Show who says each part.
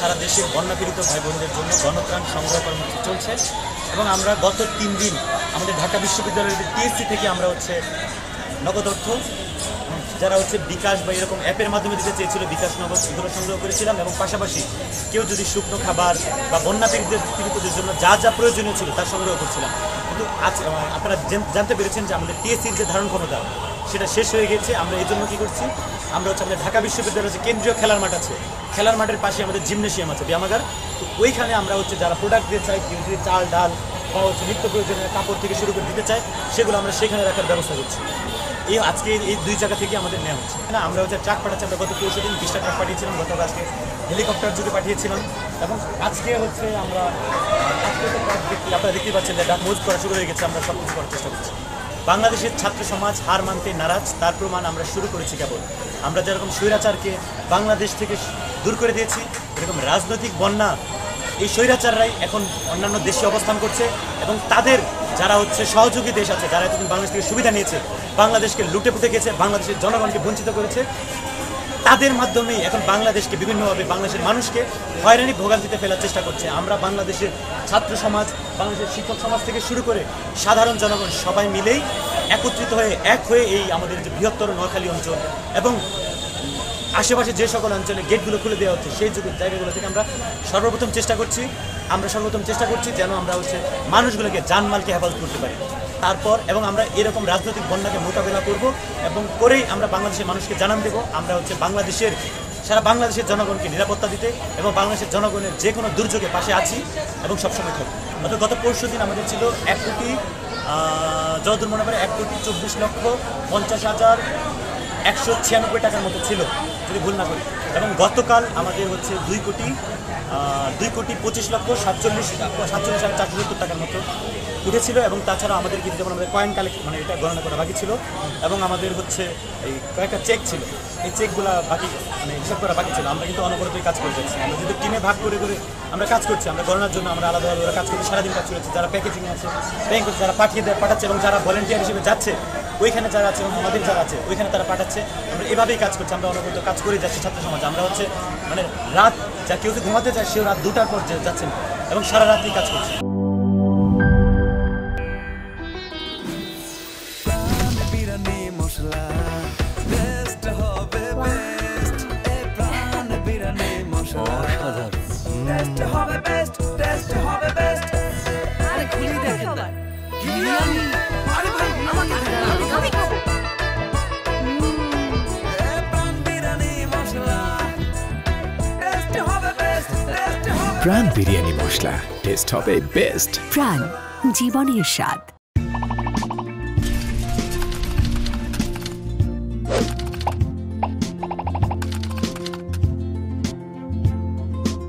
Speaker 1: সারা দেশে বন্যাপীড়িত ভাই বোনদের জন্য গণত্রাণ সংগ্রহ কর্মসূচি চলছে এবং আমরা গত 3 দিন আমাদের ঢাকা বিশ্ববিদ্যালয়ের টিএসসি থেকে আমরা নগদ অর্থ যারা বিকাশ বা এরকম অ্যাপের মাধ্যমে দিতে চেয়েছিল বিকাশ নগদ এগুলো সংগ্রহ করেছিলাম এবং পাশাপাশি কেউ যদি শুকনো খাবার বা বন্যাপীড়িতদের জন্য যা যা প্রয়োজনীয় ছিল তা সংগ্রহ করছিলাম। কিন্তু আজ আপনারা জানতে পেরেছেন যে আমাদের টিএসসির যে ধারণ ক্ষমতা সেটা শেষ হয়ে গেছে। আমরা এই জন্য কী করছি, আমরা আমাদের ঢাকা বিশ্ববিদ্যালয়ের যে কেন্দ্রীয় খেলার মাঠ আছে, খেলার মাঠের পাশে আমাদের জিমনেশিয়াম আছে, ব্যায়ামাগার। তো ওইখানে আমরা যারা প্রোডাক্ট দিতে চাই, কেউ যদি চাল ডাল বা নিত্য প্রয়োজনীয় কাপড় থেকে শুরু করে দিতে চাই, সেগুলো আমরা সেখানে রাখার ব্যবস্থা করছি। আজকে এই 2 জায়গা থেকে আমাদের নেওয়া হচ্ছে না। আমরা ট্রাক পাঠাচ্ছি। আমরা গত 20 দিন 20টা ট্রাক পাঠিয়েছিলাম, গত আজকে হেলিকপ্টার যুগে পাঠিয়েছিলাম এবং আজকে আমরা আপনারা দেখতে পাচ্ছেন যে মজুত করা শুরু হয়ে গেছে। আমরা সব কিছু করার চেষ্টা করছি। বাংলাদেশের ছাত্র সমাজ হার মানতে নারাজ, তার প্রমাণ আমরা শুরু করেছি। কেবল আমরা যেরকম স্বৈরাচারকে বাংলাদেশ থেকে দূর করে দিয়েছি, এরকম রাজনৈতিক বন্যা এই স্বৈরাচাররাই এখন অন্যান্য দেশে অবস্থান করছে এবং তাদের যারা সহযোগী দেশ আছে, যারা এতদিন বাংলাদেশ থেকে সুবিধা নিয়েছে, বাংলাদেশকে লুটে পুঁতে গেছে, বাংলাদেশের জনগণকে বঞ্চিত করেছে, তাদের মাধ্যমেই এখন বাংলাদেশকে বিভিন্নভাবে বাংলাদেশের মানুষকে হয়রানি ভোগান্তিতে ফেলার চেষ্টা করছে। আমরা বাংলাদেশের ছাত্র সমাজ, বাংলাদেশের শিক্ষক সমাজ থেকে শুরু করে সাধারণ জনগণ সবাই মিলেই একত্রিত হয়ে এক হয়ে এই আমাদের যে বৃহত্তর নোয়াখালী অঞ্চল এবং আশেপাশে যে সকল অঞ্চলে গেটগুলো খুলে দেওয়া হচ্ছে সেই জায়গাগুলো থেকে আমরা সর্বপ্রথম চেষ্টা করছি যেন আমরা মানুষগুলোকে জানমালকে হেফাজত করতে পারি। তারপর এবং আমরা এরকম রাজনৈতিক বন্যাকে মোকাবেলা করব এবং করেই আমরা বাংলাদেশের মানুষকে জানান দেব আমরা সারা বাংলাদেশের জনগণকে নিরাপত্তা দিতে এবং বাংলাদেশের জনগণের যে কোনো দুর্যোগে পাশে আছি এবং সবসময় থাকবো। গত 20 দিন আমাদের ছিল 1 কোটি যতদূর মনে পড়ে 1,50,196,196 টাকার মতো ছিল, যদি ভুল না করি। এবং গতকাল আমাদের 2,25,47,470 টাকার মতো উঠেছিল এবং তাছাড়া আমাদের কিন্তু যেমন আমাদের কয়েন কালেক্ট এটা গণনা করা বাকি ছিল এবং আমাদের এই কয়েকটা চেক ছিল, এই চেকগুলো বাকি হিসাব করা বাকি ছিল। আমরা কিন্তু অনবরতই কাজ করে যাচ্ছি। আমরা যদি টিমে ভাগ করে আমরা কাজ করছি, আমরা গণনার জন্য আমরা আলাদাভাবে কাজ করছি, সারাদিন কাজ করেছি। যারা প্যাকেজিং আছে, যারা পাঠাচ্ছে এবং যারা ভলেন্টিয়ার হিসেবে যাচ্ছে ওইখানে যারা আছে এবং আমাদের যারা আছে ওইখানে তারা পাঠাচ্ছে। আমরা এভাবেই কাজ করছি, আমরা অনবরত কাজ করে যাচ্ছি। ছাত্র সমাজ আমরা রাত যা কেউ যদি ঘুমাতে চায় সেও রাত 2টার পর যাচ্ছেন এবং সারা রাত্রি কাজ করছি।
Speaker 2: প্রাণ বিরিয়ানি মশলা, টেস্ট হবে বেস্ট।
Speaker 3: প্রাণ, জীবনের স্বাদ।